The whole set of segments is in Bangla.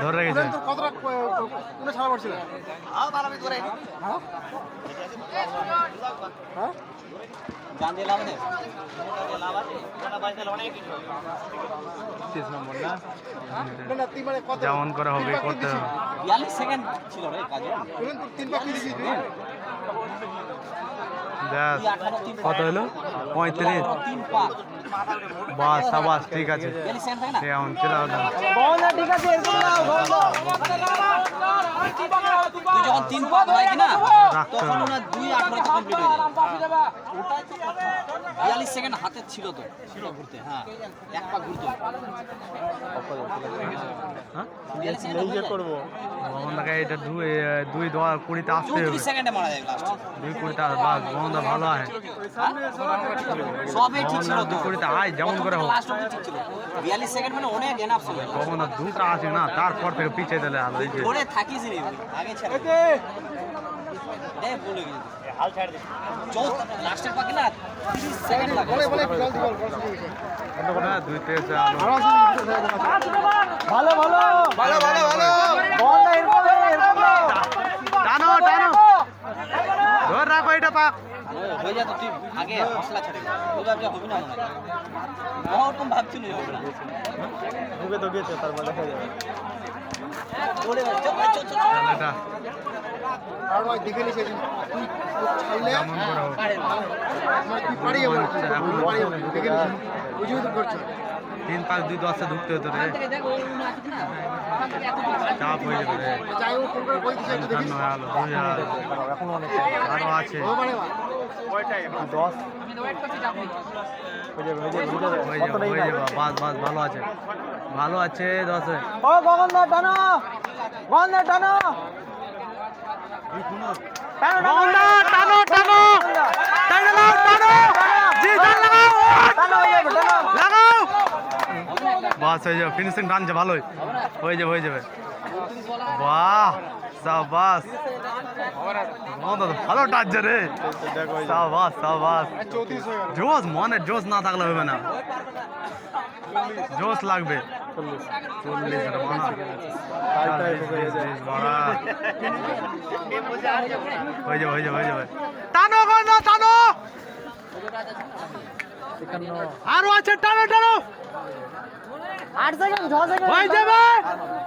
ধরে গেছে যেমন করে হবে করতে হবে। 42 সেকেন্ড ছিল রে কাজে। কত হলো 35 বাস সাবাস ঠিক আছে এমন চলে ঠিক আছে তুই যখন 3 পা হয় কিনা তখন না 2:18 তে কমপ্লিট হয়ে যায়। ওটাই তো 42 সেকেন্ড হাতে ছিল তো ছিল ঘুরতে। হ্যাঁ এক পা ঘুরতে হ্যাঁ এই যে করব মোহনদা এটা 2:20 আসতে হবে 30 সেকেন্ডে মারা যায় লাস্ট 2:20 বাস মোহনদা ভালো আছে সবই ঠিক ছিল তো 2:20 আয় যেমন করে হোক লাস্ট অবধি ঠিক ছিল 42 সেকেন্ড মানে অনেক এনাফ ছিল। মোহনদা দুটো আছে না তারপর থেকে পিছিয়ে দিলে আর এই যে ওরে থাকিস রে আগে ছেড়ে দে বলে গেছে হাল ছাড় দে চল লাস্টের পাকে না 30 সেকেন্ড লাগে বলে জল দি বল না 2:23 ভালো ভালো ভালো ভালো ভালো বল না এরকম টানো টানো ধর রাখো এটা পাক হয়ে যা তো তুই আগে মশলা ছেড়ে তুই ভাবছি হবে না মনে হয় ওরকম ভাবছিল হবে না ঢুকে তো গেছে তারপর দেখা যাবে বলে চল চল এটা আর ভাই দেখে নিছে তুই চাইলে যেমন করে হোক তুই পারি যাবে পারি যাবে দেখে নিছে বুঝিও তো করছ 3-5-2-10 ঢুকতে হতো রে চাপ হয়ে যাবে রে চাই ও কোন করে কই দিছে একটু দেখিস এখন অনেক আরো আছে ও মানে কয়টাই 10 হয়ে যাবে বাস বাস ভালো আছে ভালো আছে 10 ও গগনদা টানো গগনদা টানো টানো টানো টানো টানো টানো জি টান লাগাও লাগাও বাস হয়ে যাবে ফিনিশিং টানছে ভালোই হয়ে যাবে বাহ সাবাস ভালো টানছে রে সাবাস সাবাস জোশ মনে জোশ না থাকলে হবে না জোশ লাগবে 40 হয়ে যাবে টানো গন্ধ টানো আরো আছে টানো টানো 8 সেকেন্ড 6 সেকেন্ড হয়ে যাবে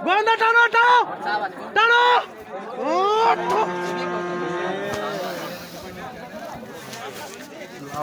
গন্ধ টানো টানো টানো